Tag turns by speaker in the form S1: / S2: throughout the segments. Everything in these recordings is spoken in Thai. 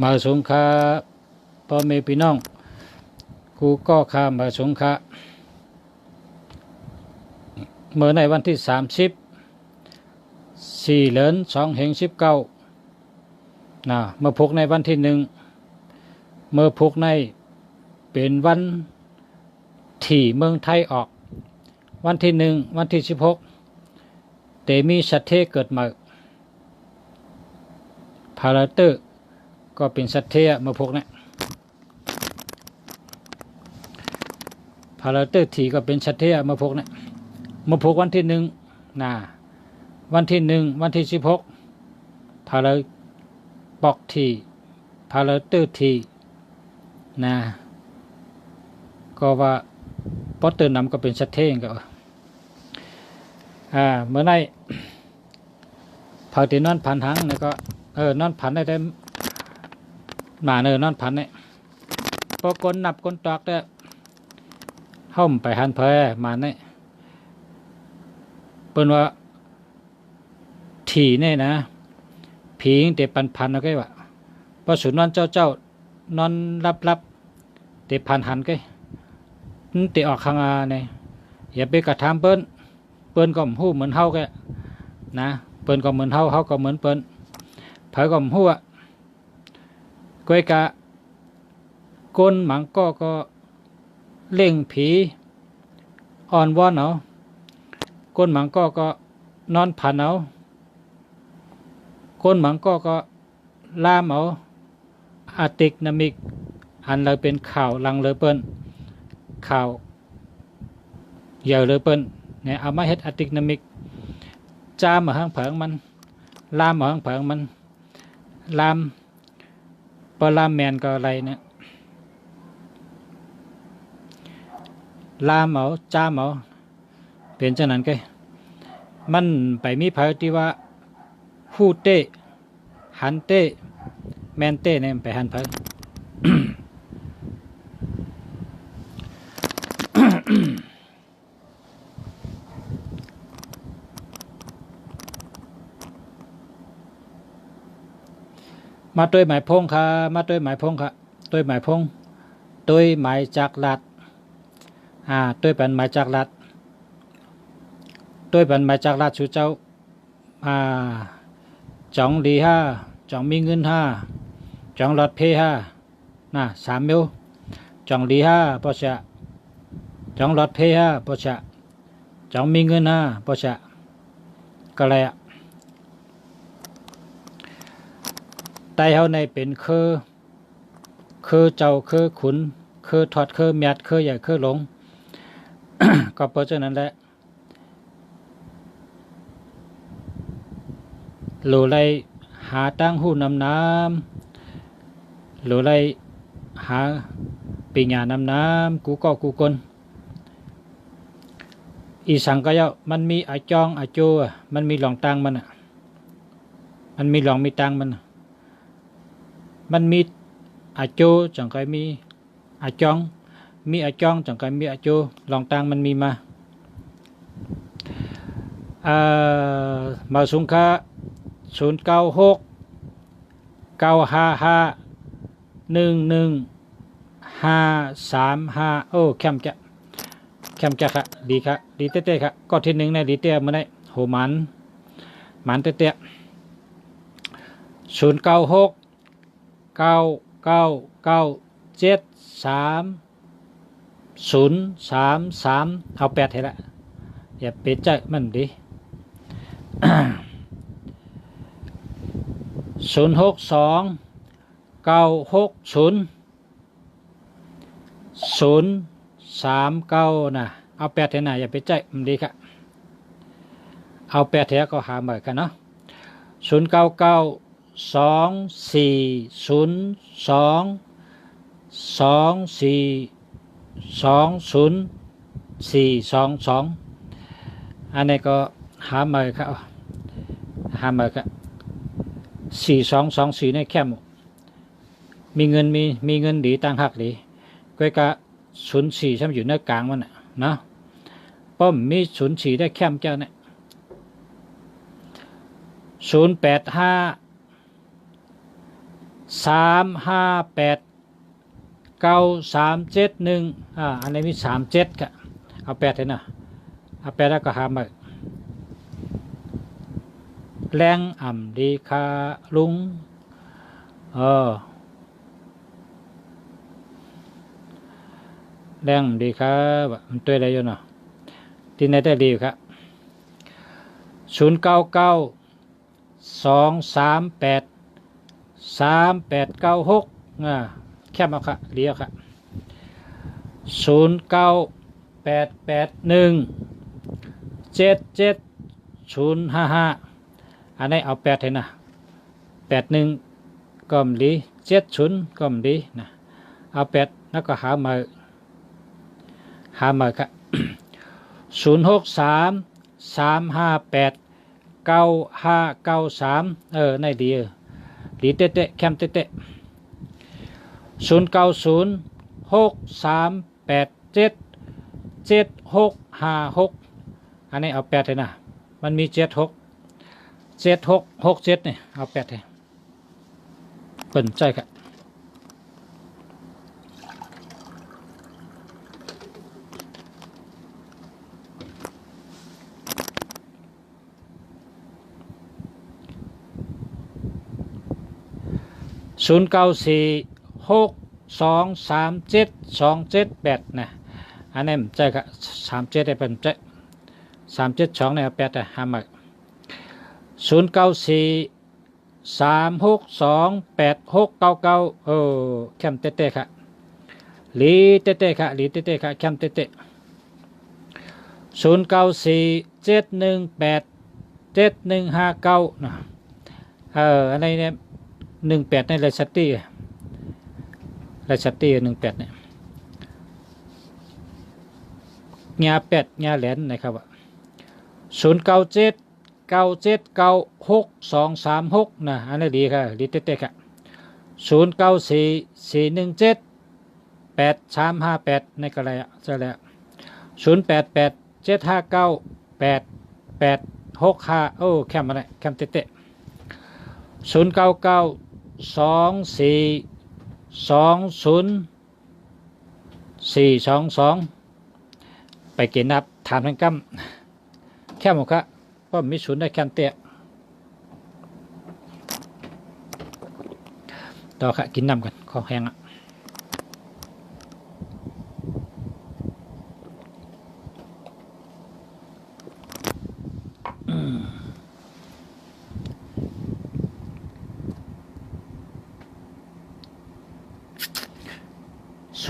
S1: มาสงขลาพ่อแม่พี่น้องกูก็ข้ามมาสงขลาเมื่อในวันที่30 4 เดือน 2 แห่ง 19นะเมื่อพกในวันที่1เมื่อพกในเป็นวันที่เมืองไทยออกวันที่1วันที่16แต่มีสัตว์เทเกิดมาพาราเตอร์ก็เป็นสัตว์เทเมื่อพกนะพาราเตอร์ทีก็เป็นสัตว์เทเมื่อพกนะเมื่อพกวันที่1นะวันที่1วันที่16พาราปอกทีพาราเตอร์ทีนะก็ว่าปอเตอร์นำก็เป็นสัตว์เทก็เมื่อไหร่พอที่นอนผันหังเนี่ยก็นอนผันได้มานอนผันเนี่ยพอกนนับกนตอกได้ห้อมไปหันเพอมาเนี่ยเปิ้นว่าถี่เนี่ยนะผีงแต่พันเอาไว้ว่าพอสุนนอนเจ้านอนรับแต่พันหันไกแต่ออกข้างเนี่ยอย่าไปกระทำเปิ้นก็หู้เหมือนเฮาแกนะเปิ้นก็เหมือนเฮาก็เหมือนเปิ้นเผยก็หู้อ่ะก้อยกะก้นหมังก็เล่งผีอ่อนวอนเอาก้นหมังก็นอนผันเอาก้นหมังก็ล่ามเอาอาติกนามิกอันเลยเป็นข่าวลังเลยเปิ้นข่าวใหญ่เลยเปิ้นเนี่ยเอามาเฮ็ดอาติกนามิกจ้ามาห้างเผิงมันลามมาห้างเผิงมันลามปลามแมนก็อะไรเนี่ยลามเอาจ้าเอาเป็นฉะนั้นไงมันไปมีภัยที่ว่าฮู้เต้หันเต้แมนเต้เนี่ยไปหันภัย มาด้วยหมายพงค่ะมาด้วยหมายพงค่ะด้วยหมายพงด้วยหมายจากรัฐด้วยเป็นหมายจากรัฐด้วยเป็นหมายจากรัฐสู่เจ้าจ่องดีจ่องมีเงินจ่องรถเพนะ3 มิลจ่องดีปอชะจ่องรถเพปอชะจ่องมีเงินปอชะก็เลยไตเฮาในเป็นคือเจ้าคือขุนคือถอดคือเมียดคือใหญ่คือหลง ก็เพราะฉะนั้นแหละหลูไรหาตั้งหูน้ำหลูไรหาปีญาน้ำกูก็กูกลอีสังก็ย่อมันมีอาจองอาโจมันมีหลองตังมันมันมีหลองมีตังมันมีอาโจจังไกมีอาจองมีอาจองจังไกมีอาโจหลองตังมันมีมาสุงคา096-955-11535โอ้แคมจะค่ะดีค่ะดีเต้ค่ะก็ที่1ในดีเต้มาได้โหมันเต้096-999-73033เอา8ให้ละอย่าเป็ดใจมันดิ062-960-039นะเอา8ให้นะอย่าเป็ดใจมันดีค่ะเอา8ให้ก็หาเหมือนกันเนาะ099-242-422-422อันนี้ก็หาเหมือนครับหาเหมือนกัน4224ในแคมมีเงินมีเงินดีตั้งหักดีก้อยกะ04ช่ำอยู่ในกลางมันนะป้อมมี04ได้แคมเจ้าเนี่ย085 3589371อันนี้มี37ค่ะเอา8เลยนะเอา8แล้วก็หามาแรงอ่ำดีคาลุงแรงดีครับมันตัวอะไรอยู่เนาะที่ไหนได้ดีครับ0992383896แค่มาค่ะเรียกค่ะ0988177055อันนี้เอา8ให้นะ81ก็มดี70ก็มดีนะเอา8แล้วก็หามาค่ะ0633589593ในดีดีเตะแคมเตะ090638777656อันนี้เอา8เลยนะมันมี7667นี่เอา8เลยเปิ่นใจครับ0946237278นะอันนี้ใจครับ37ได้เปิ่นใจ372เนี่ย8แต่ห้ามา0943628699แคมเตะค่ะลีเตะค่ะลีเตะค่ะแคมเตะ0947187159นะอันนี้เนี่ย18ในไรสตี้18เนี่ยงา8งาแหลนนะครับ0979796236นะอันนี้ดีค่ะดีเตะค่ะ0944178358ในกระไรจะแล้ว0887598865แคมอะไรแคมเตะ0992420422ไปเกณฑ์นับถามทั้งกำแค่หมดครับก็มีศูนย์ได้แคมเตะต่อค่ะกินน้ำกันคอแห้งอ่ะ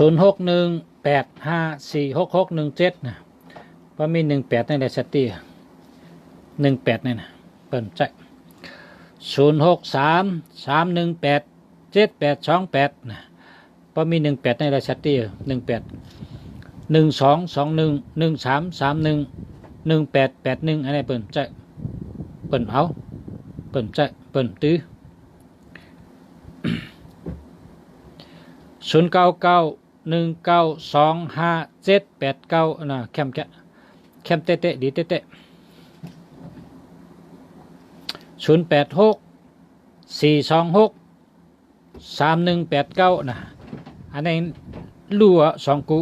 S1: 0618546617นะเพราะมี18ในสตี้18นี่นะเปิ่นใจ0633187828นะเพราะมี18ในสตี้18 122113311881อันนี้เปิ่นใจเปิ่นเอาเปิ่นใจเปิ่นตื้อ0991925789นะแคมเตะดีเตะ0864263189นะอันนี้รั่ว2กู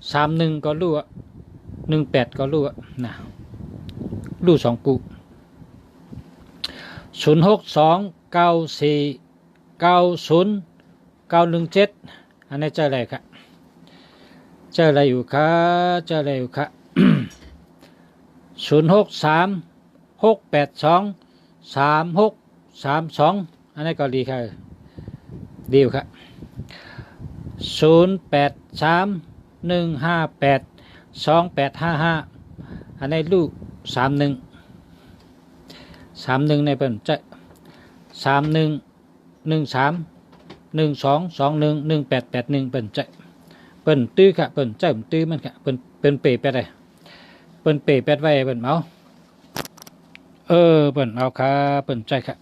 S1: 31ก็รั่ว18ก็รั่วนะรั่ว2กู0629490917อันนี้เจออะไรครับเจออะไรอยู่ครับ0636823632อันนี้ก็ดีครับดีครับ0831582855อันนี้ลูก31ในเปิ้นจะ311312211881เปิ้นจะเปิ้นตื้อค่ะเปิ้นใจตื้อมันค่ะเปิ้นเปแปดเลยเปิ้นเปแปดไว้เปิ้นเอาเปิ้นเอาค่ะเปิ้นใจค่ะ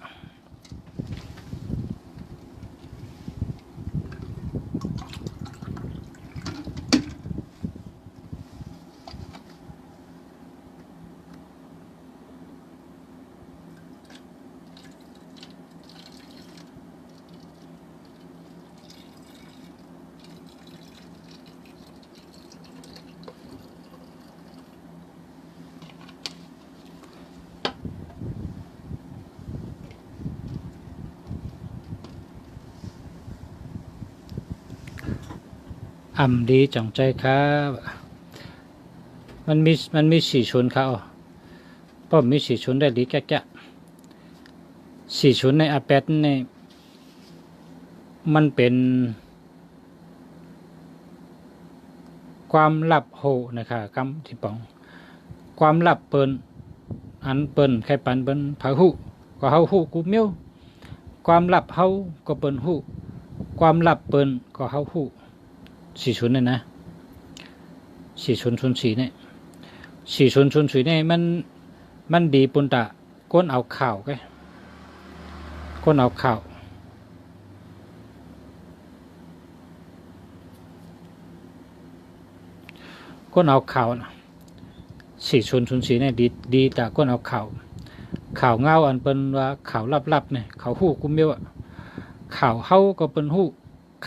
S1: อ่ำดีจังใจครับมันมีสี่ชุนเขาป้อมมีสี่ชุนได้หรือแก่สี่ชุนในอาเป็ดนี่มันเป็นความลับโหนะครับคำที่ปองความลับเปิ้นอันเปิ้นใครปันเปิ้นผาหูก็เฮาหูกูเมียวความลับเฮาก็เปิ้นหูความลับเปิ้นก็เฮาหูสี่ชุนนี่นะสี่ชุนสี่นี่สี่ชุนสี่นี่มันดีปุ่นตะก้นเอาข่าวไงก้นเอาข่าวก้นเอาข่าวนะสี่ชุนสี่นี่ดีแต่ก้นเอาข่าวเงาอันเป็นว่าข่าวลับๆเนี่ยข่าวหู้กุมเมียวข่าวเฮาก็เป็นหู้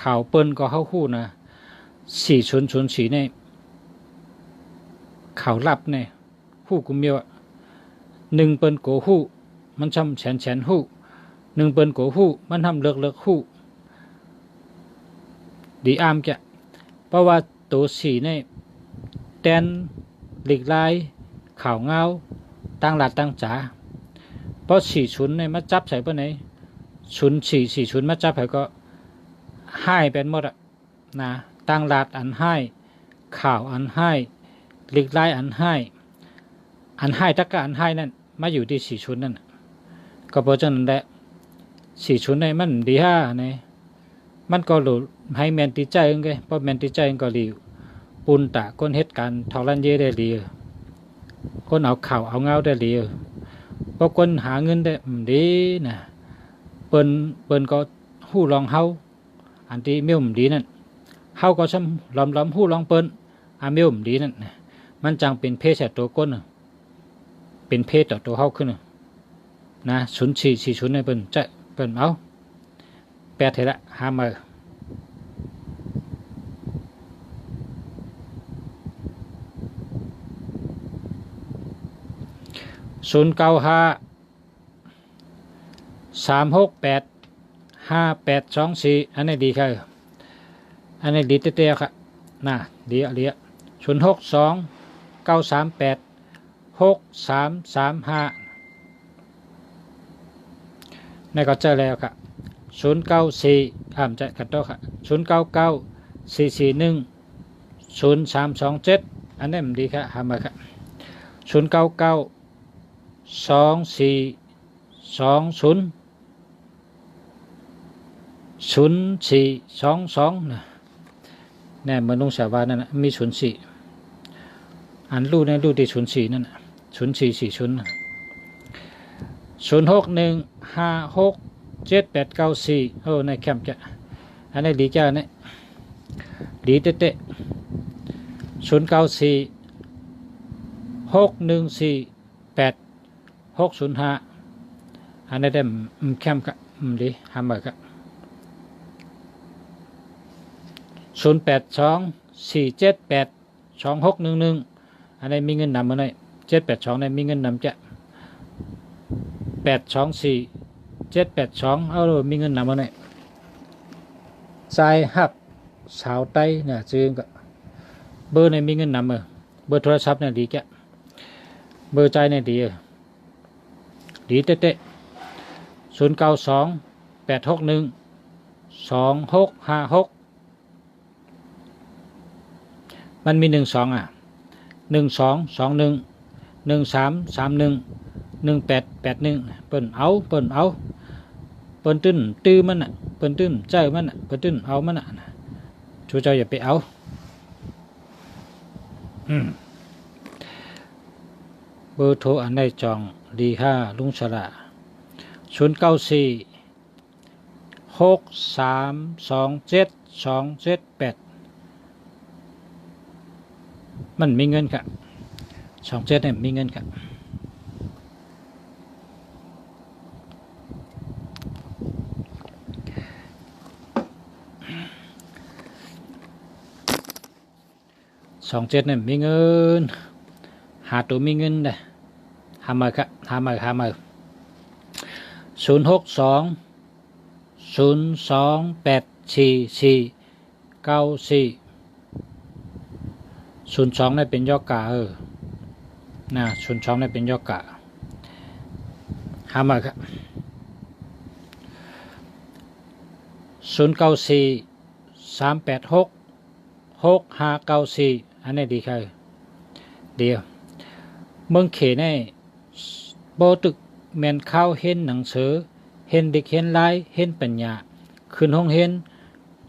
S1: ข่าวเปิ้นก็เฮาหู้นะสี่ชุนสี่นี่ข่าวลับเนี่ยหู้กุมเมียวหนึ่งเปิ้นโกหู้มันช่ำแฉนหู้หนึ่งเปิ้นโกหู้มันทำเลิกหู้ดีอามแกเพราะว่าตัวสี่นี่แตนหลีกลายข่าวเงาตั้งหลัดตั้งจ๋าเพราะสี่ชุนเนี่ยมาจับใส่เพื่อไหนชุนสี่ชุนมาจับใส่ก็ให้เป็นหมดอะนะตั้งหลัดอันให้ข่าวอันให้หลีกลายอันให้ตะกะอันให้นั่นมาอยู่ที่สี่ชุนนั่นก็เพราะฉะนั้นแหละสี่ชุนในมันดีห้าเนี่ยมันก็หลุดให้แมนติใจเองไงเพราะแมนติใจเองก็รีวปุ่นตะก้นเหตุการณ์ทอรันเย่ได้รีก้นเอาข่าวเอาเงาได้รีเพราะก้นหาเงินได้ดีนะเปิ้นก็หู้ลองเฮาอันที่เมี่ยวดีนั่นเฮาก็ช่ำล้อมหู้ลองเปิ้นอาเมี่ยวดีนั่นมันจังเป็นเพศแสตัวก้นเป็นเพศต่อตัวเฮาขึ้นนะชุนสี่ชุนในเปิ้นจะเปิ้นเอาแปดเถละหามา095 368 5824อันนี้ดีครับอันนี้ดีเตี้ยๆครับน่ะดีอะไร062 938 6335นี่ก็เจอแล้วครับ094จะกันโตครับ099 441 0327อันนี้มันดีครับหามาครับ099 2420 0422นะเนี่ยเหมือนลุงสาวานั่นนะมี04อันรูในรูที่04นั่นนะ0440นะ0615678894ในแคมป์จะอันนี้ดีจ้าเนี่ยดีเตะ0946148 605อันนี้ได้แคมป์ก็ดีหามาก็0824782611อันนี้มีเงินนำมาหน่อย782เนี่ยมีเงินนำจะ824782เอาเลยมีเงินนำมาหน่อยสายหับสาวไต้เนี่ยซื้อก็เบอร์เนี่ยมีเงินนำเบอร์โทรศัพท์เนี่ยดีแกเบอร์ใจเนี่ยดีเตะ092 861 2656มันมี121221 1331 1881เปิ้นเอาเปิ้นตื้อมันน่ะเปิ้นตื้นใจมันน่ะเปิ้นตื้นเอามันน่ะชูเจ้าอย่าไปเอาเบอร์โทรอันใดจองดี5ลุงฉลา094 6327278มันมีเงินค่ะ27เนี่ยมีเงินค่ะ27เนี่ยมีเงินหาตัวมีเงินได้หามาครับหามา062 0284494 02นี่เป็นยอกานะ02นี่เป็นยอกาหามาครับ0943866594อันนี้ดีครับเดียวเมืองเขในโบตึกแมนข้าวเห็นหนังสือเห็นเด็กเห็นลายเห็นปัญญาขึ้นห้องเห็น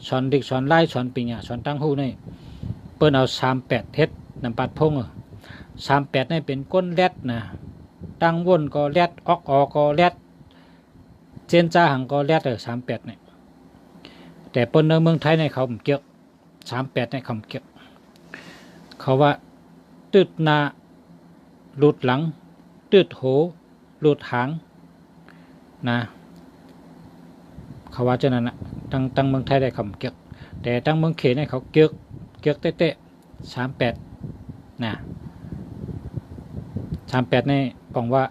S1: สอนเด็กสอนลายสอนปัญญาสอนตั้งหูนี่เปิ้นเอา38เฮ็ดนำปัดพง38นี่เป็นก้นแรดนะตั้งวนก็แรดออกก็แรดเจนจ้าหังก็แรด38นี่แต่เปิ้นในเมืองไทยในเขาเกี่ยว38ในเขาเกี่ยวเขาว่าตืดหน้าหลุดหลังตืดโหหลุดหางนะเขาว่าเจ้านั้นนะตั้งเมืองไทยได้คำเกียกแต่ตั้งเมืองเขตให้เขาเกียกเตะ38นะ38นี่บอกว่า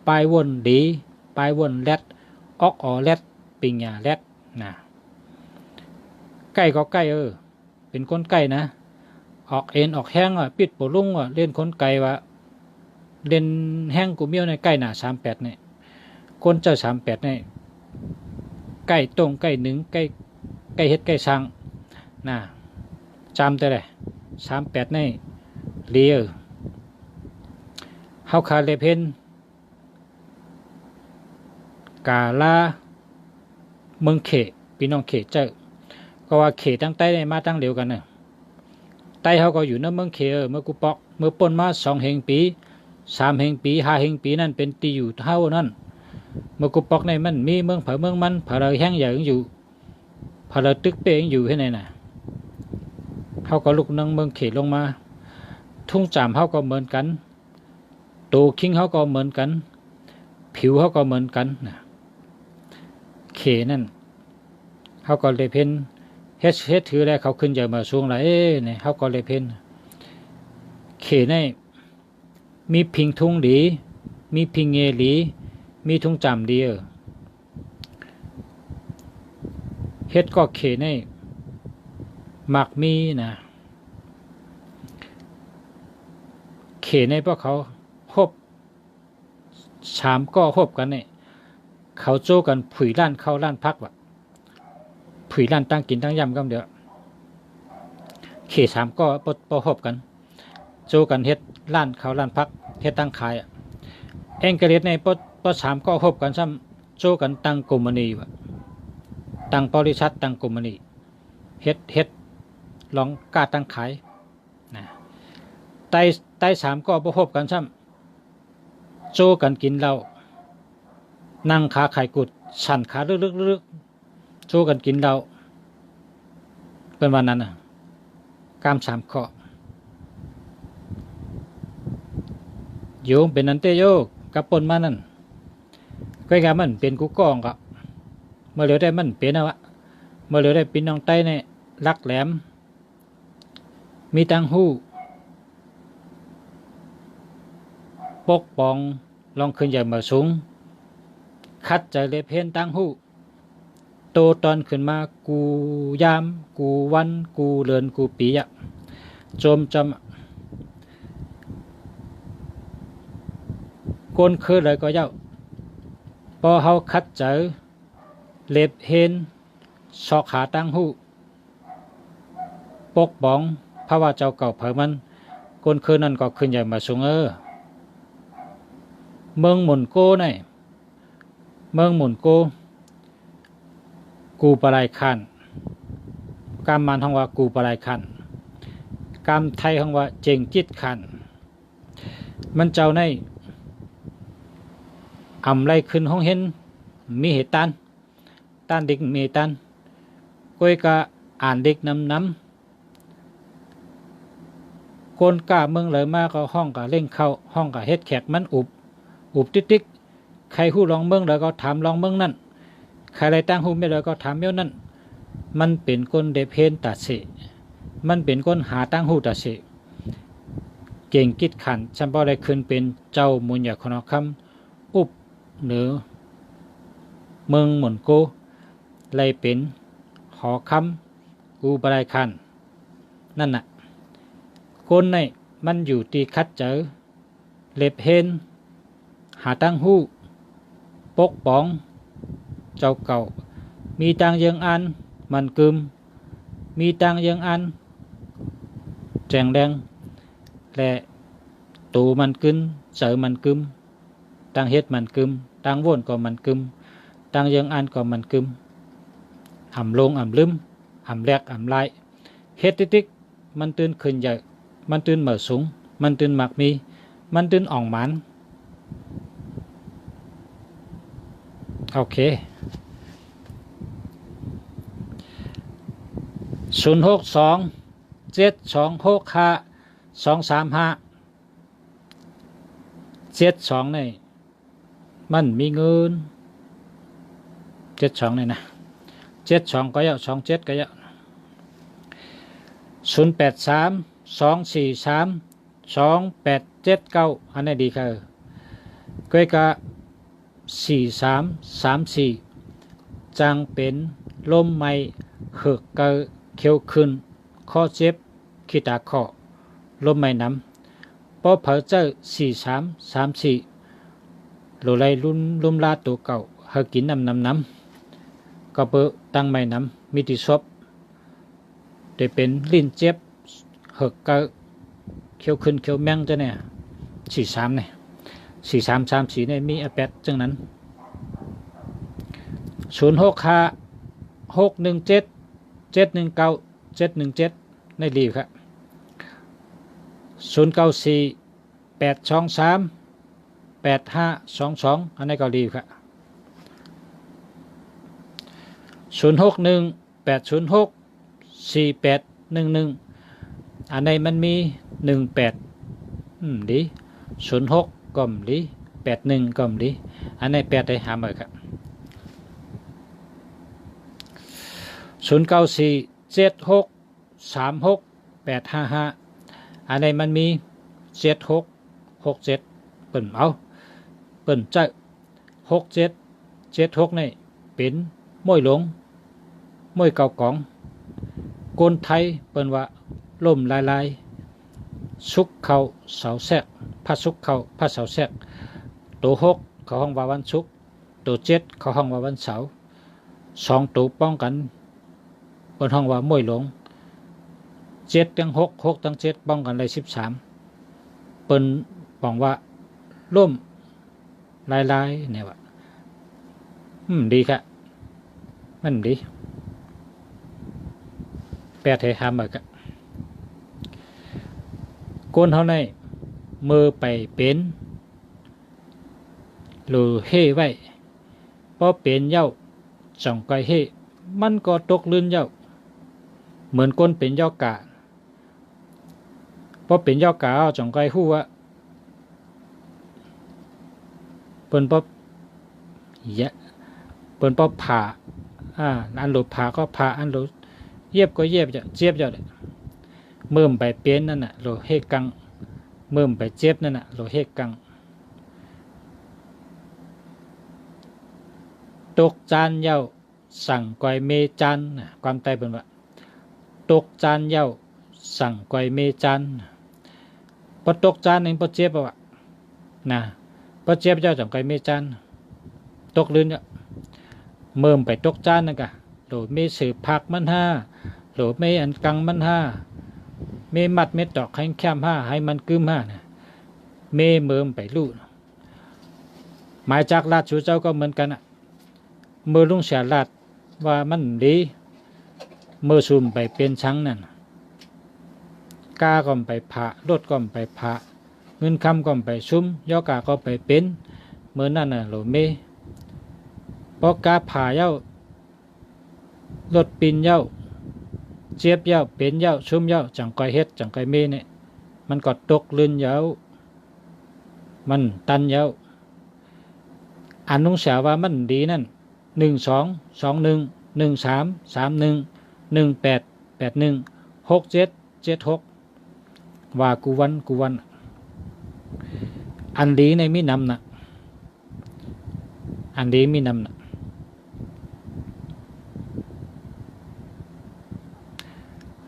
S1: ปลายวนดีปลายวนแรดออกแรดปิงยาแรดนะใกล้ก็ใกล้เป็นคนใกล้นะออกเอ็นออกแห้งปิดปลุงเล่นคนไกลว่าเล่นแห้งกูเมียวในใกล้หน้า38นี่คนเจ้า38นี่ใกล้ตรงใกล้หนึ่งใกล้เฮ็ดใกล้สร้างนะจำแต่เลย38นี่เลียเฮาคาเลเพนกาลาเมืองเขพี่น้องเขเจ้าก็ว่าเขตั้งใต้ได้มาตั้งเดียวกันน่ะใต้เฮาก็อยู่ในเมืองเขเมื่อกูปอกเมื่อป่นมา2 แห่งปี3 แห่งปี5 แห่งปีนั่นเป็นตีอยู่เท่านั้นเมื่อกูปอกในมันมีเมืองเผาเมืองมันเผาเราแห้งใหญ่อยู่เผาเราตึกเป้งอยู่ให้ไหนน่ะเขาก็ลุกนั่งเมืองเขตลงมาทุ่งจามเขาก็เหมือนกันโตคิงเขาก็เหมือนกันผิวเขาก็เหมือนกันนะเขนั่นเขาก็เลยเพ้นเฮ็ดถือแล้วเขาขึ้นใหญ่มาสูงหลายเนี่ยเขาก็เลยเพ้นเขนี่มีพิงทุ่งดีมีพิงเงลีมีทุ่งจำดีเฮ็ดก็เขนี่มักมีนะเขในพวกเขาพบ3ก็พบกันเนี่ยเขาโจ้กันผุยล้านเข้าล้านพักว่ะผุยล้านตั้งกินตั้งยำก็เดียวเข3ก็พบกันโจ้กันเฮ็ดล้านเข้าล้านพักเฮ็ดตั้งขายเองกระเด็ดในป3ก็พบกันซ้ำโจ้กันตั้งกลุ่มณีว่ะตั้งบริษัทตั้งกลุ่มณีเฮ็ดลองกล้าตั้งขายนะไต้3ก็พบกันซ้ำโจ้กันกินเหล้านั่งขาไข่กุดสั่นขาลึกโจ้กันกินเหล้าเป็นวันนั้นกาม3ข้อโยมเป็นนันเตโยกับปนมานั่นก็กามันเป็นกูกองก็เมื่อเหลียวได้มันเป็นวะเมื่อเหลียวได้ปีน้องไต้เนี่ยลักแหลมมีตังหู้ปกป้องลองขึ้นใหญ่มาสูงคัดใจเลยเพ้นตังหู้โตตอนขึ้นมากูยามกูวันกูเลือนกูปีโจมจำก้นคือเลยก็เย้าพอเฮาคัดใจเล็บเห็นสอกขาตังหู้ปกป้องเพราะว่าเจ้าเก่าเผยมันก้นคือนั่นก็ขึ้นใหญ่มาสูงเมืองหมุนโกนี่เมืองหมุนโกกูปลายคันกามมันท้องว่ากูปลายคันกามไทยท้องว่าเจงจิตคันมันเจ้าในอำไรขึ้นห้องเห็นมีเหตุต้านเด็กมีต้านก้อยก็อ่านเด็กน้ำคนกล้าเมืองเลยมาก็ห้องก็เล่งเข้าห้องก็เฮ็ดแขกมันอุบติ๊กใครหู้ลองเมืองแล้วก็ถามลองเมืองนั่นใครอะไรตั้งหู้ไม่แล้วก็ถามเมี่ยวนั่นมันเป็นคนเดเพนตัดสิมันเป็นคนหาตั้งหู้ตัดสิเก่งกิจขันฉันบ่ได้ขึ้นเป็นเจ้ามุญญาคนคำอุบเหนือเมืองหมุนโกเลยเป็นหอคำกูบรายคันนั่นน่ะค ก้นในมันอยู่ตีคัดเจอเล็บเห็นหาตั้งหู้ปกป้องเจ้าเก่ามีตังยังอันมันกึมมีตังยังอันแจงแดงและตูมันกึนเสือมันกึมตังเฮ็ดมันกึมตังว่นก็มันกึมตังยังอันก็มันกึมอ่ำลงอ่ำลืมอ่ำแรกอ่ำลายเฮ็ดติ๊กมันตื่นขึ้นใหญ่มันตื่นเหม่อสูงมันตื่นหมักมีมันตื่นอ่องหมันโอเค062-726-5352 72นี่มันมีเงิน72นี่นะ72ก็เยอะ27ก็เยอะ083-243-2879อันนี้ดีค่ะก็กะ4334จังเป็นลมไม่เหือกเกอเขียวขึ้นข้อเจ็บขีตาข้อลมไม่น้ำปอเผอเจอ4334โลไลลุ่มลาตัวเก่าเฮกินน้ำก็เปตั้งไม่น้ำมีติซบได้เป็นลิ้นเจ็บเหือกเกอเขียวขึ้นเขียวแมงจะเนี่ย43เนี่ย4334เนี่ยมีแปดจังนั้น065-617-719-717ในรีครับ094-823-8522อันนี้ก็รีครับ061-806-4811อันนี้มันมี18ดี06ก็มดี81ก็มดีอันนี้8ได้หามาครับ094-7636-855อันนี้มันมี7667เปิ่นเอาเปิ่นใจ6776นี่เป็นมวยหลงมวยเก่ากองคนไทยเปิ่นว่าล่มลายสุกเข้าเสาแซกพระสุกเข้าพระเสาแซกตัว6เขาห้องว่าวันศุกร์ตัว7เขาห้องว่าวันเสาร์2ตัวป้องกันบนห้องว่ามวยหลง7ตั้ง6 6ตั้ง7ป้องกันเลย13เปิ้นบอกว่าล่มลายเนี่ยว่าดีครับมันดีแปดให้หามกะก้นเท่านั้นมือไปเป็นหรือเฮ่ไว้พอเป็นเย้าจ่องไกเฮ่มันก็ตกลื่นเย้าเหมือนก้นเป็นเย้ากะพอเป็นเย้ากะจ่องไกฮู้ว่าเปิ้นพอเปิ้นพอผ่าอันหลุดผ่าก็ผ่าอันหลุดเย็บก็เย็บจะเจ็บจะเมื่อไปเป็นนั่นน่ะโลเฮกังเมื่อไปเจ็บนั่นน่ะโลเฮกังตกจานเย้าสั่งก้อยเมจันความใต้เป็นว่าตกจานเย้าสั่งก้อยเมจันพอตกจานเองพอเจ็บว่านะพอเจ็บเจ้าจังก้อยเมจันตกลื่นเนี่ยเมื่อไปตกจานนั่นกะโหลเมสืบผักมันห้าโหลเมอันกังมันห้าเมมัดเม็ดดอกให้แคมห้าให้มันกึมห้านะเมเมื่อไปลู่หมายจากราชชูเจ้าก็เหมือนกันอ่ะเมื่อลุงเสียราชว่ามันดีเมื่อซุ่มไปเป็นช้างนั่นกาก็ไปผ่ารถก็ไปผ่าเงินคำก็ไปซุ่มย่อกาก็ไปเป็นเมื่อนั่นน่ะโหลเมพอกาผ่าเย้ารถปินเย้าเจี๊ยบเย้าเป็นเย้าซุ่มเย้าจังก้อยเฮ็ดจังก้อยเมเนี่ยมันก็ตกลื่นเย้ามันตันเย้าอันนุ่งเสียว่ามันดีนั่น1221131118816776ว่ากูวันอันดีในมีนำนะอันดีมีนำนะ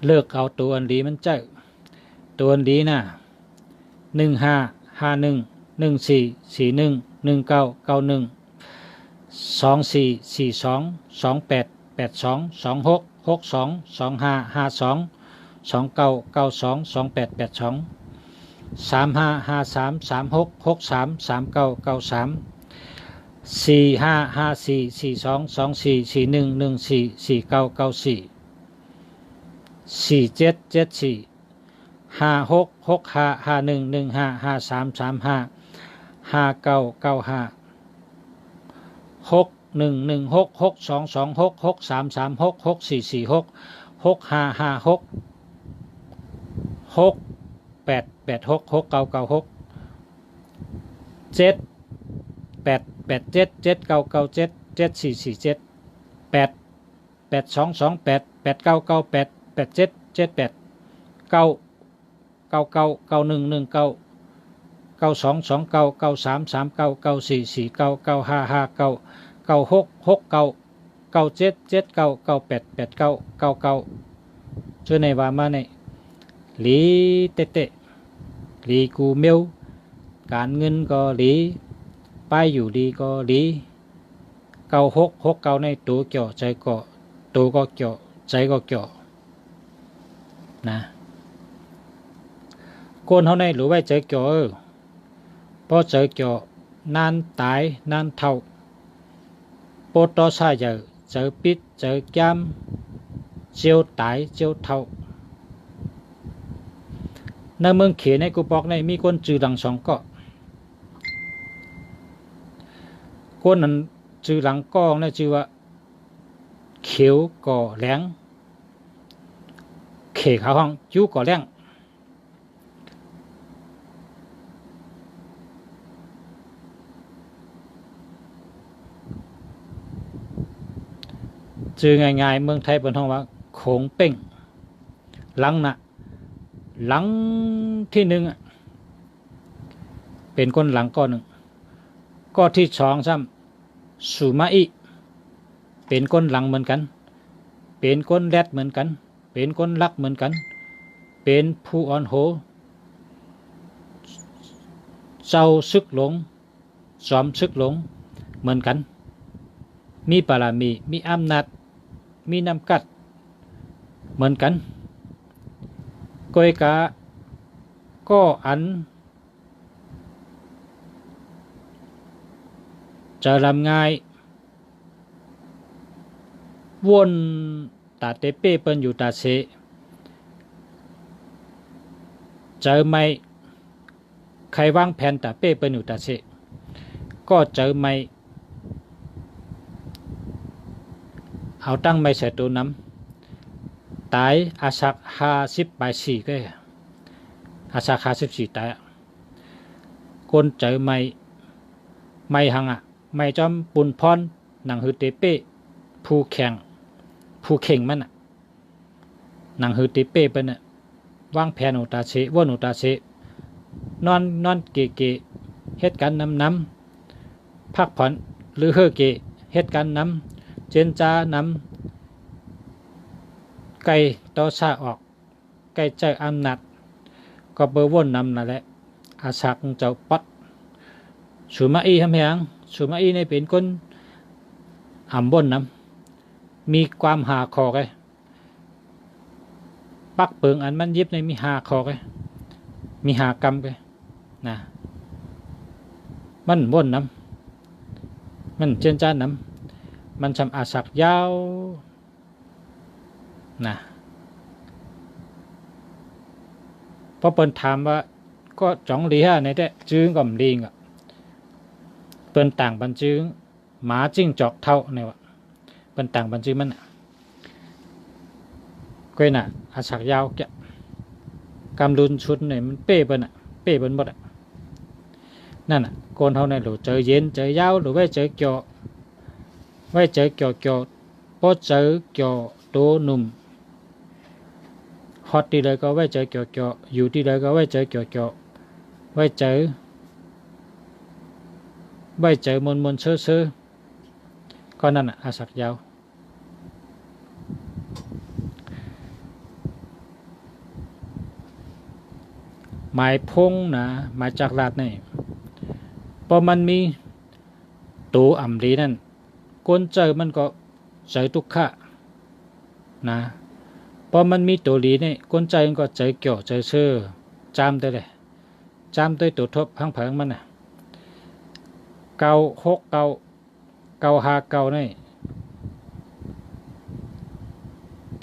S1: เลิกเอาตัวอันดีมันเจ้า ตัวดีนะ1551144119912442288226626882266886ชื่อในว่ามาในหลีเตเตหลีกูเมลการเงินก็หลีป้ายอยู่ดีก็หลี9669ในตัวเกี่ยวใจก็ตัวก็เกี่ยวใจก็เกี่ยวนะคนเฮาในหรือว่าใจเกี่ยวเพราะใจเกี่ยวนานตายนานเท่าโปตอซาเยอะเจอปิดเจอแก้มเจียวตายเจียวเท่าในเมืองเขในกูบอกในมีคนจือหลังสองก็คนนั้นจือหลังกองนะจือว่าเขียวก่อแหลงเขขาวห้องยูก่อแหลงจือง่ายๆเมืองไทยเป็นห้องว่าโขงเป้งหลังน่ะหลังที่หนึ่งเป็นคนหลังก้อนหนึ่งก้อที่สองซ้ำสุมาอิเป็นคนหลังเหมือนกันเป็นคนแรดเหมือนกันเป็นคนลักเหมือนกันเป็นผู้อ่อนโหเจ้าซึกหลงจอมซึกหลงเหมือนกันมีบารมีมีอำนาจมีน้ำกัดเหมือนกันก้อยกาก็อันจะลำง่ายวนตาเตเป้เปิ้นอยู่ตาเสเจอไม่ใครวางแผนตาเป้เปิ้นอยู่ตาเสก็เจอไม่เอาตั้งไม่ใส่ตัวน้ำตายอาศัก50/4ก็อาศัก54ตายคนเจอไม่หังไม่จอมปุนพรหนังฮือเตเป้ผู้แข่งมันหนังฮือเตเป้เป็นวางแผนอุตาเสวนอุตาเสนอนเก๋เฮ็ดกันน้ำพักผ่อนหรือเฮอเก๋เฮ็ดกันน้ำเจนจานำไก่ต่อซาออกไก่ใจอำนาจก็เบอร์วนนำนั่นแหละอาศักเจ้าปัดสุมาอีทำยังสุมาอีในเป็นคนอ่ำบนน้ำมีความหาคอไงปักเปิงอันมันยิบในมีหาคอไงมีหากรรมไงนะมันบนน้ำมันเจนจานน้ำมันทำอาศักยาวนะพอเปิ้นถามว่าก็จ่องลีฮะในแต่จื้อกับลิงเปิ้นต่างบันจื้อหมาจิ้งจอกเท่าเนี่ยวะเปิ้นต่างบันจื้อมันก็น่ะอาศักยาวแกกำลุนชุดเนี่ยมันเป้เปิ้นเป้เปิ้นหมดนั่นโกนเท่าในหรือเจอเย็นเจอยาวหรือว่าเจอเกี่ยวไว้เจอเกี่ยวพอเจอเกี่ยวตัวหนุ่มฮอตที่เลยก็ไว้เจอเกี่ยวอยู่ที่เลยก็ไว้เจอเกี่ยวไว้เจอมนเชื่อก็นั่นอาศักยาว หมายพงนะหมายจากลาดนี่พอมันมีตัวอ่ำลีนั่นก้นเจอมันก็เจอทุกขะนะพอมันมีตัวลีนี่ก้นใจมันก็เจอเกี่ยวเจอเชื่อจำได้เลยจำด้วยตัวทบพังเพิงมันน่ะเกาหกเกาเกาหาเกานี่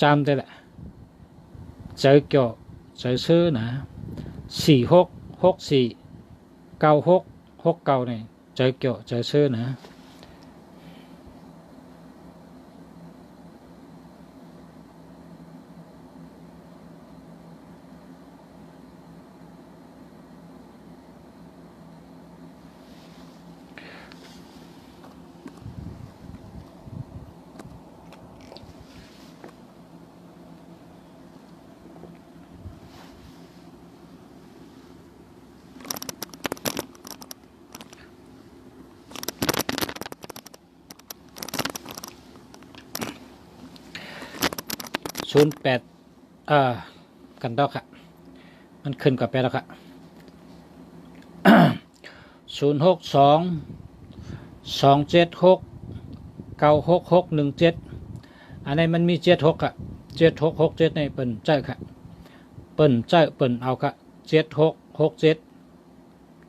S1: จำได้แหละเจอเกี่ยวเจอชื่อนะ46649669นี่เจอเกี่ยวเจอชื่อนะ08กันดอกค่ะมันขึ้นกับแปดแล้วค่ะ062 276 966617อันนี้มันมี76ค่ะ7667ในเปิ่นใจค่ะเปิ่นใจเปิ่นเอาค่ะ7667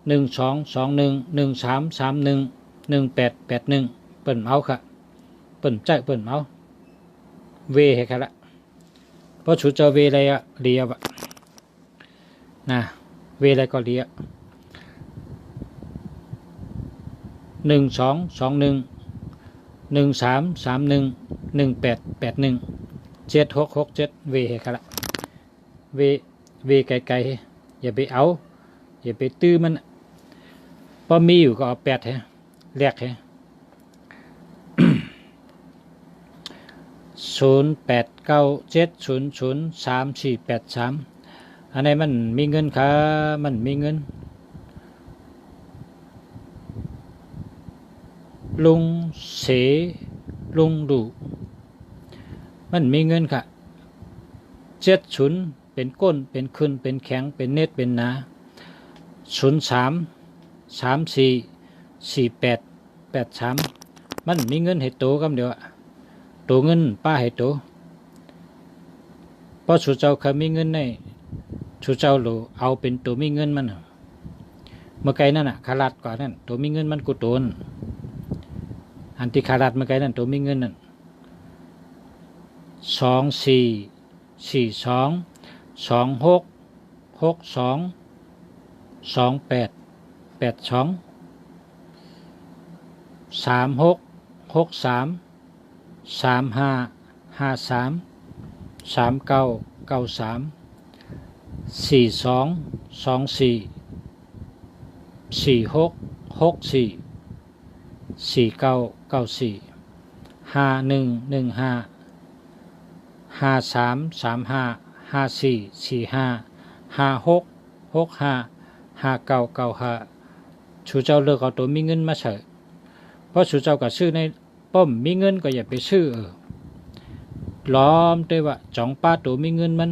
S1: 1221 1331 1881เปิ่นเอาค่ะเปิ่นใจเปิ่นเอาเวให้ค่ะละเพราะชุดเจอเวอะไรอะเรียบอะนะเวอะไรก็เรีย1221 1331 1881 7667เวให้ค่ะละเวไกลๆอย่าไปเอาอย่าไปตื้อมันพอมีอยู่ก็เอา8ให้แลกให้0897003483อันนี้มันมีเงินค่ะมันมีเงินลุงเสลุงดูมันมีเงินค่ะ70เป็นก้นเป็นขึ้นเป็นแข็งเป็นเน็ตเป็นหนา03 34 48 83มันมีเงินให้โตกำเดียวตัวเงินป้าให้โตเพราะสุเจ้าเคยมีเงินในสุเจ้าหลูเอาเป็นตัวมีเงินมันเมื่อไกลนั่นน่ะขาดกว่านั่นตัวมีเงินมันกูโตนอันที่ขาดเมื่อไกลนั่นตัวมีเงินนั่น2442 2662 2882 3663 3553 3993 4224 4664 4994 5115 5335 5445 5665 5995ชูเจ้าเลิกเอาตัวมีเงินมาเฉยเพราะชูเจ้าก็ซื้อในป้อมมีเงินก็อย่าไปซื้อล้อมด้วยว่าจ่องป้าตัวมีเงินมัน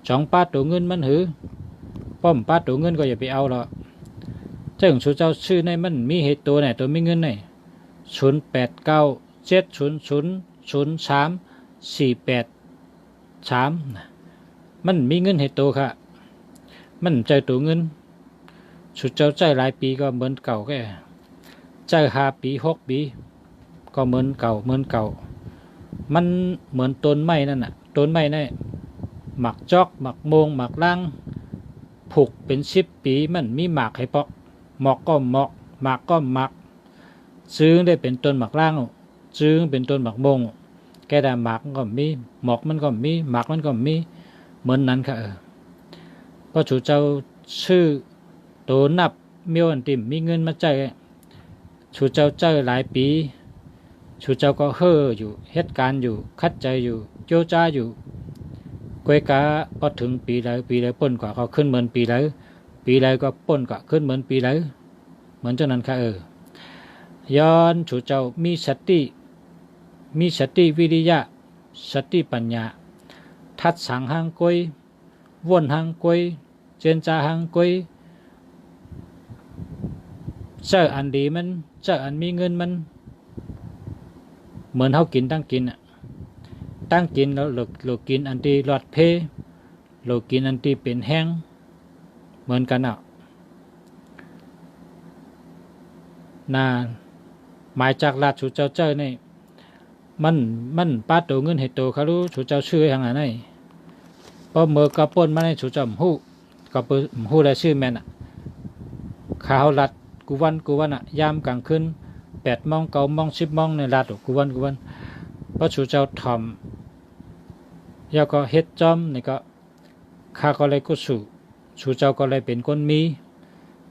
S1: จ่องป้าตัวเงินมันหือป้อมป้าตัวเงินก็อย่าไปเอาหรอกเจ้าของชูเจ้าซื้อในมันมีเหตุตัวไหนตัวมีเงินไหน0897003483มันมีเงินเหตุตัวค่ะมันใจตัวเงินชูเจ้าใจหลายปีก็เหมือนเก่าแค่ใจ5 ปี 6 ปีก็เหมือนเก่ามันเหมือนต้นไม้นั่นน่ะต้นไม้นั่นหมักจอกหมักโมงหมักล่างผูกเป็น10 ปีมันมีหมากให้ปอกหมอกก็หมอกหมากก็หมักซื้อได้เป็นต้นหมักล่างซื้อเป็นต้นหมักโมงแกได้หมากก็มีหมอกมันก็มีหมากมันก็มีเหมือนนั้นค่ะเพราะชูเจ้าชื่อโตนับเมียวอันติมมีเงินมาใจชูเจ้าเจอหลายปีชูเจ้าก็เฮ่ออยู่เหตุการณ์อยู่คัดใจอยู่โจจ้าอยู่กวยกาพอถึงปีแล้วป่นกว่าเขาขึ้นเหมือนปีแล้วก็ป่นกว่าขึ้นเหมือนปีแล้วเหมือนเจ้านั้นค่ะย้อนชูเจ้ามีสติวิริยะสติปัญญาทัดสังหางกวยว่นหางกวย เจนจาหังกุยเจออันดีมันเจออันมีเงินมันเหมือนเขากินตั้งกินอ่ะตั้งกินแล้วเรากินอันที่หลอดเพเรากินอันที่เป็นแห้งเหมือนกันอ่ะนาหมายจากราชชูเจ้าเจ้านี่มันป้าตัวเงินให้ตัวเขารู้ชูเจ้าชื่ออย่างไรนี่พอเมื่อกระป้นมาในชูเจ้าหูก็เปิดหูได้ชื่อแม่น่ะข้าวรัดกูวันอ่ะยามกลางคืน8 โมง 9 โมง 10 โมงในรัดกูวันเพราะชูเจ้าทำแล้วก็เฮ็ดจอมนี่ก็ข้าก็เลยกุสู่ชูเจ้าก็เลยเป็นคน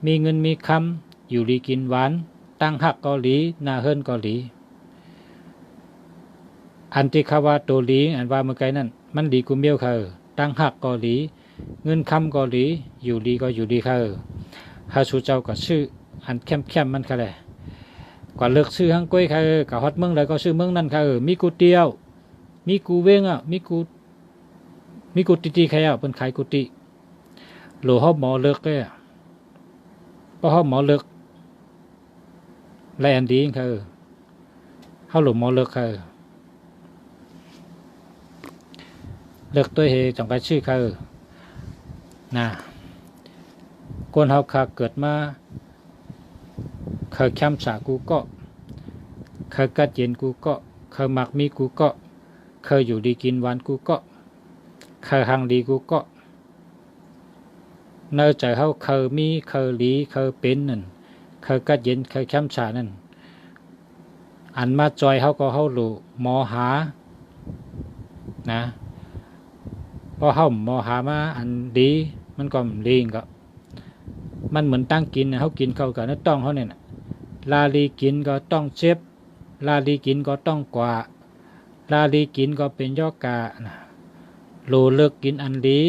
S1: มีเงินมีคำอยู่ดีกินหวานตั้งหักเกาหลีนาเฮิรนเกาหลีอันที่เขาว่าตัวหลีอันว่าเมื่อไกลนั่นมันดีกูเมียวเขาตั้งหักเกาหลีเงินคำเกาหลีอยู่ดีก็อยู่ดีเขาฮาชูเจ้าก็ชื่ออันเข้มมันเขาเลยกว่าเลิกชื่อฮังก้อยเขากับฮอตเมืองแล้วก็ชื่อเมืองนั่นเขามีกูเตียวมีกูเวงอ่ะมีกูตีใครอ่ะเป็นขายกูตีหลูห้องหมอเลิกเลยเพราะห้องหมอเลิกไรอันดีเขาเขาหลูหมอเลิกเขาเลิกตัวเฮจังไปชื่อเขานะคนเขาขาเกิดมาเคยค้ำสากูก็เคยกัดเย็นกูก็เคยหมักมีกูก็เคยอยู่ดีกินหวานกูก็เคยหังดีกูก็เนื้อใจเขาเคยมีเคยหลีเคยเป็นนั่นเคยกัดเย็นเคยค้ำสานั่นอันมาจอยเขาก็เขาหลูหมอหานะพอเขาหมอหามาอันดีมันก็ดีก็มันเหมือนตั้งกินเขากินเขากับน้ำต้องเขาเนี่ยลาลีกินก็ต้องเช็บลาลีกินก็ต้องกว่าลาลีกินก็เป็นยอกาโลเลิกกินอันดี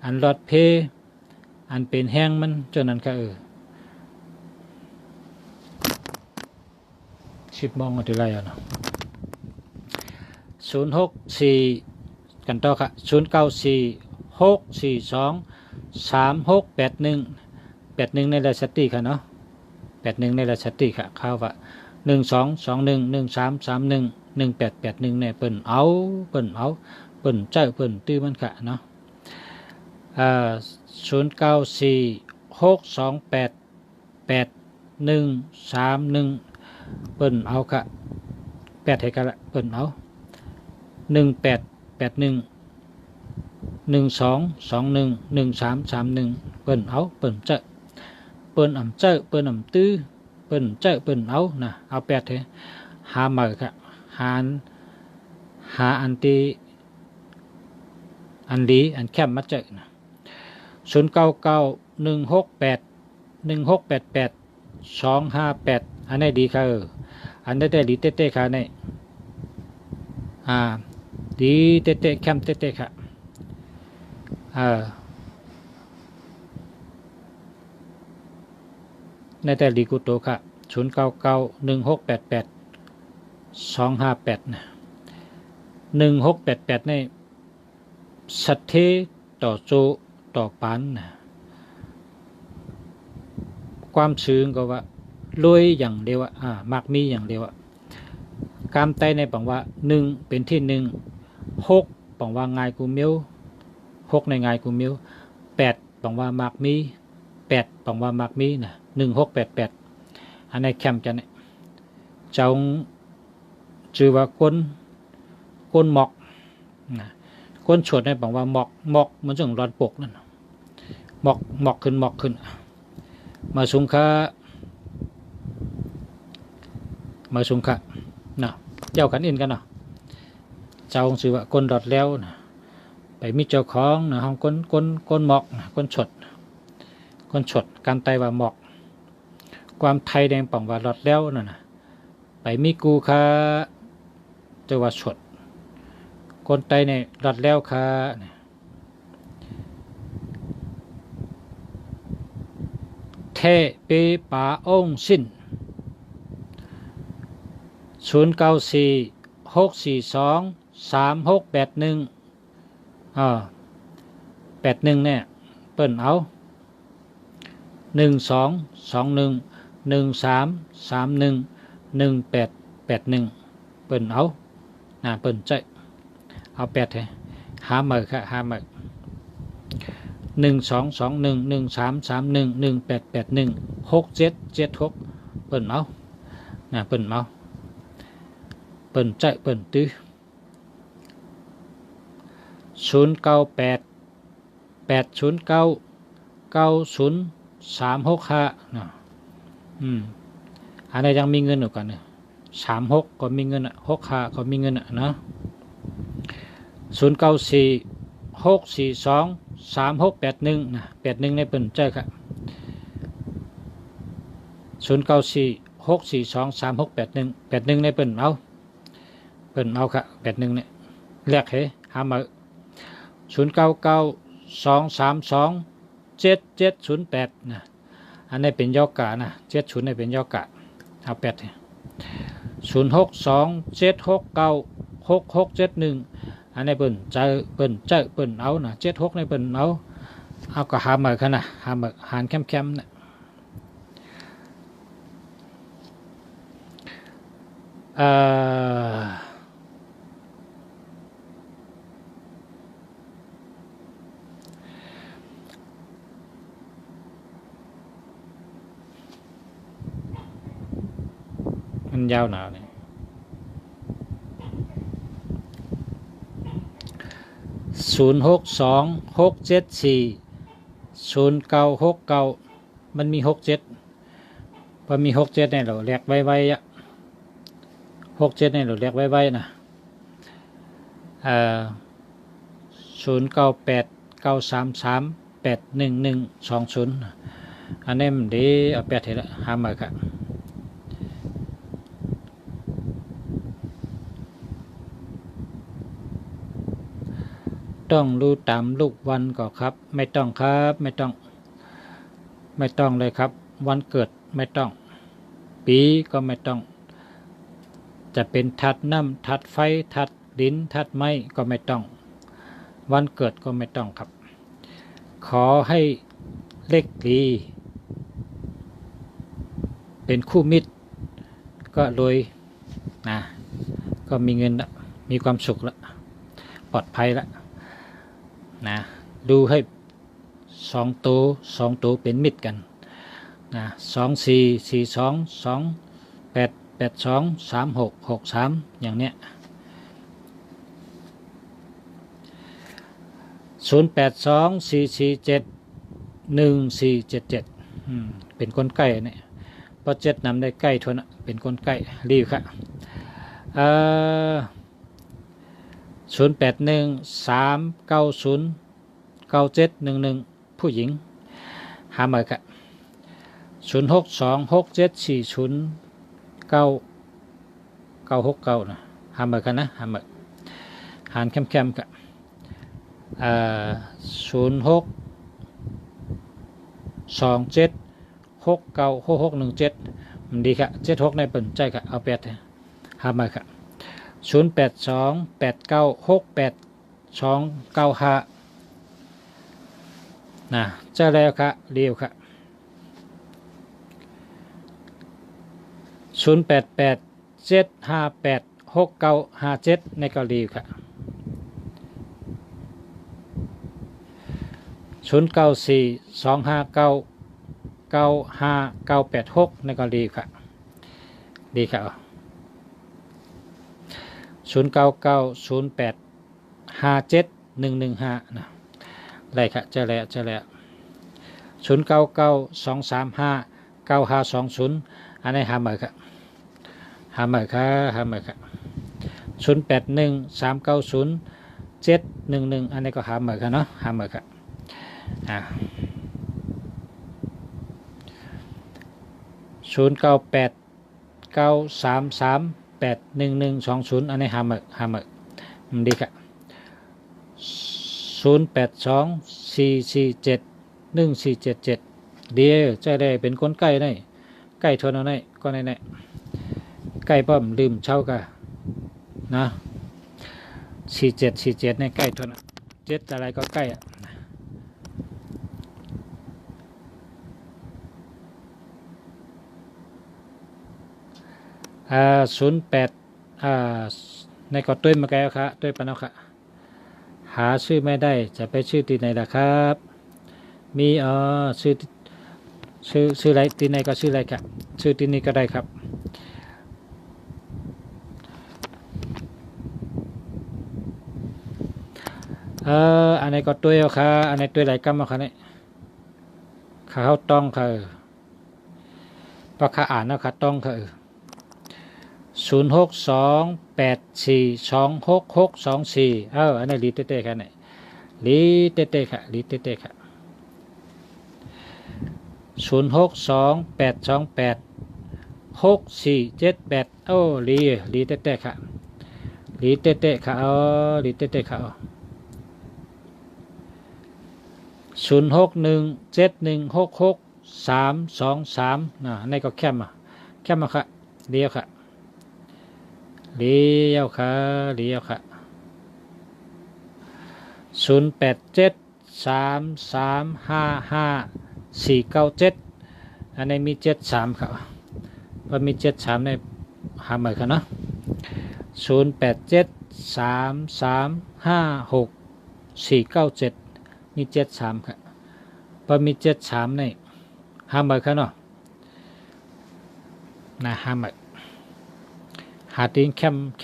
S1: อันหลอดเพอันเป็นแห้งมันจนนั้นก็10 โมงอะไรอ่ะเนาะ064กันต่อค่ะ0946423681ในราชติค่ะเนาะ81ในราชติค่ะข้าวว่า122113311881เนี่ยเปิ้นเอาเปิ้นเจ้าเปิ้นตื้อมันค่ะเนาะ0946288131เปิ้นเอาค่ะ8ให้กันละเปิ้นเอา188112211331เปิ้นเอาเปิ้นเจ้าเปิ้นอ่ำเจ้าเปิ้นอ่ำตื้อเปิ้นเจ้าเปิ้นเอานะเอา8เถอะหามาค่ะหาอันตีอันดีอันแคบมาเจอนะ0991688258อันไหนดีค่ะอันได้แต่ดีเต้ๆค่ะนี่ดีเต้ๆแคมเต้ๆค่ะในแต่ดีกุโตค่ะ0991688258นะ1688ในสัตเทต่อโจต่อปันนะความชื้นก็ว่าลอยอย่างเดียวมักมีอย่างเดียวกามไตในปังว่า1เป็นที่1 6ปังว่าง่ายกูเมียว6ในง่ายกูเมียว8ปังว่ามักมี8ปังว่ามักมีนะ1688อันในแคมป์กันเนี่ยเจ้าชื่อว่าก้นหมอกนะก้นฉดในปังว่าหมอกมันจึงร้อนปกนั่นหมอกขึ้นมาสุงค่านะเจ้ากันอินกันเนาะเจ้าชื่อว่าก้นดอดแล้วนะไปมีเจ้าของนะห้องก้นหมอกนะก้นฉดการไตว่าหมอกความไทยแดงป่องว่าดอดแล้วนั่นนะไปมีกูค่าเจ้าว่าฉดคนไตในดอดแล้วค่าเทเปป่าองสิ้น0946423681 81เนี่ย ปิ้นเอา122113311881เปิ้นเอาเปิ้นใจเอา8ให้หาเหมือค่ะหาเหมือ1221133118816776เปิ้นเอาเปิ้นเอาเปิ้นใจเปิ้นตื้อ0988099035อันนี้ยังมีเงินอยู่กันเนี่ย36ก็มีเงิน65ก็มีเงินนะ094642368181ในเปิ้นใจค่ะ0946423681ในเปิ้นเอาค่ะ81เนี่ยแลกให้หามา0992327708อันนี้เป็นยอกะนะ70นี่เป็นยอกะเอา80627696671อันนี้เปิ้นใจเปิ้นเอานะ76ในเปิ้นเอาก็หามาคั่นน่ะหามาหารแคมๆน่ะมันยาวหนาเนี่ย0626740969มันมี67พอมี67เนี่ยเราเรียกไว้ๆอ่ะ67เนี่ยเราเรียกไว้ๆนะ0989338120อันนี้มันดีเอา8ให้ละหามาค่ะต้องรู้ตามลูกวันก่อนครับไม่ต้องครับไม่ต้องเลยครับวันเกิดไม่ต้องปีก็ไม่ต้องจะเป็นทัดน้ำทัดไฟทัดดินทัดไม้ก็ไม่ต้องวันเกิดก็ไม่ต้องครับขอให้เลขดีเป็นคู่มิตรก็รวยก็มีเงินละมีความสุขละปลอดภัยละดูให้2ตัวเป็นมิตรกัน244228823663อย่างเนี้ย0824471477เป็นคนใกล้เนี่ยเพราะ7นำได้ใกล้ทนเป็นคนใกล้รีบค่ะ0813909711ผู้หญิงหามาค่ะ0626740969หามาค่ะนะหามาหารแคมๆค่ะ0627696617มันดีค่ะ76ในเปิ่นใจค่ะเอา8หามาค่ะ0828968295เจ้าแล้วค่ะเรียวค่ะ0887586957ในเกาหลีค่ะ0942599586ในเกาหลีค่ะดีค่ะ0990857115ได้ค่ะเจอแล้ว0992359520อันนี้หาเหมือค่ะ0813907711อันนี้ก็หาเหมือค่ะเนาะหาเหมือค่ะ098933811120อันนี้หาเหมือดีค่ะ0824471477เดี๋ยวใจได้เป็นคนใกล้ได้ใกล้ทนเอาได้ก็ในใกล้ป้อมลืมเช่ากะนะ47ในใกล้ทน7อะไรก็ใกล้ 08ในกอตุ้ยมาแก้วครับตุ้ยปนเอาค่ะหาชื่อไม่ได้จะไปชื่อที่ไหนล่ะครับมีชื่ออะไรที่ไหนก็ชื่ออะไรครับชื่อที่นี่ก็ได้ครับอันไหนก็ตุ้ยเอาค่ะอันไหนตุ้ยไหลกำเอาค่ะเนี่ยเขาต้องค่ะเพราะข้าอ่านนะค่ะต้องค่ะ0628426624อันนี้ลีเต้ๆค่ะเนี่ยลีเต้ๆค่ะลีเต้ๆค่ะ0628286478ลีเต้ๆค่ะลีเต้ๆค่ะลีเต้ๆค่ะ0617166323นี่ก็แคมมาค่ะเดียวค่ะเลี้ยวค่ะ0873355497อันนี้มี73ครับว่ามี73ในหาใหม่ครับเนาะ0873356497มี73ครับว่ามี73ในหาใหม่ครับเนาะนะหาใหม่หาตีนแค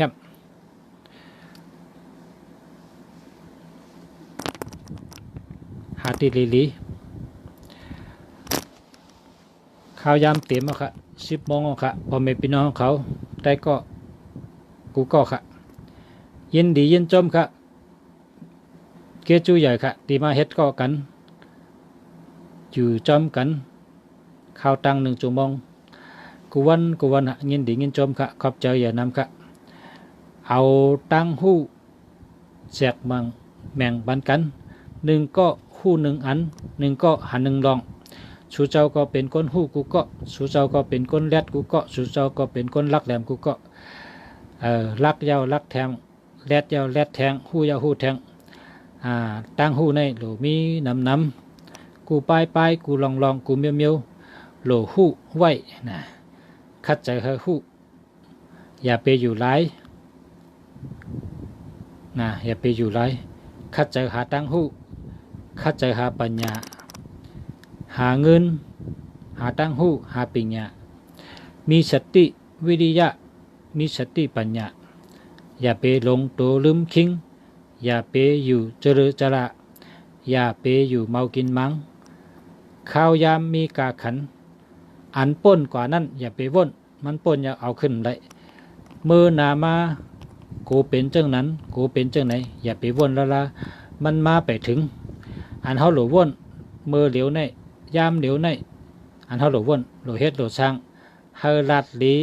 S1: มหาตีลีข้าวยามเต็มแล้วค่ะ10 โมงแล้วค่ะพอไม่พี่น้องเขาแต่ก็กูก็ค่ะยินดียินจมค่ะเกจูใหญ่ค่ะตีมาเฮ็ดก็กันอยู่จอมกันข้าวตัง1 ชั่วโมงกูวันยินดียินจมค่ะขอบใจอย่านำค่ะเอาตั้งหู้แจกมังแม่งบันกัน1ก็หู้1อัน1ก็หัน1ลองสูเจ้าก็เป็นก้นหู้กูก็สูเจ้าก็เป็นก้นแรดกูก็สูเจ้าก็เป็นก้นลักแหลมกูก็ลักยาวลักแทงแรดยาวแรดแทงหู้ยาวหู้แทงตั้งหู้ในโหลมีน้ำกูไปกูลองกูเมียวโหลหู้ไว้นะคัดใจเฮหู้อย่าไปอยู่ไรนะอย่าไปอยู่ไรคัดใจหาตั้งหู้คัดใจหาปัญญาหาเงินหาตั้งหู้หาปัญญามีสติวิริยะมีสติปัญญาอย่าไปหลงตัวลืมคิงอย่าไปอยู่เจริญจระอย่าไปอยู่เมากินมังข้าวยามมีกาขันอันป้นกว่านั้นอย่าไปว่นมันป้นอย่าเอาขึ้นได้มือนามากูเป็นจังนั้นกูเป็นจังไหนอย่าไปว่นละมันมาไปถึงอันเขาหลว่นมือเหลียวในยามเหลียวในอันเขาหลว่นหลเฮ็ดหลสร้างเฮาลาดดี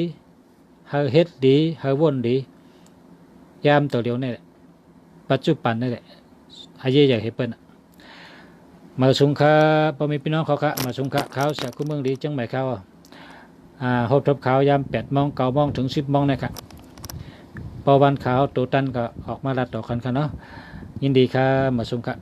S1: เฮาเฮ็ดดีเฮาว่นดียามตัวเหลียวนี่แหละปัจจุบันนี่แหละอาเย่ใหญ่เฮเปิ้ลมาสุงคาพอมีพี่น้องเขาค่ะมาสุงคาเขาเสียกุ้งเมืองดีจังไหมเขาหดทับเขายาม8 โมง 9 โมงถึง 10 โมงนะครับพอวันเขาตัวตันก็ออกมาลัดต่อกันค่ะเนาะยินดีค่ะมาสุงคา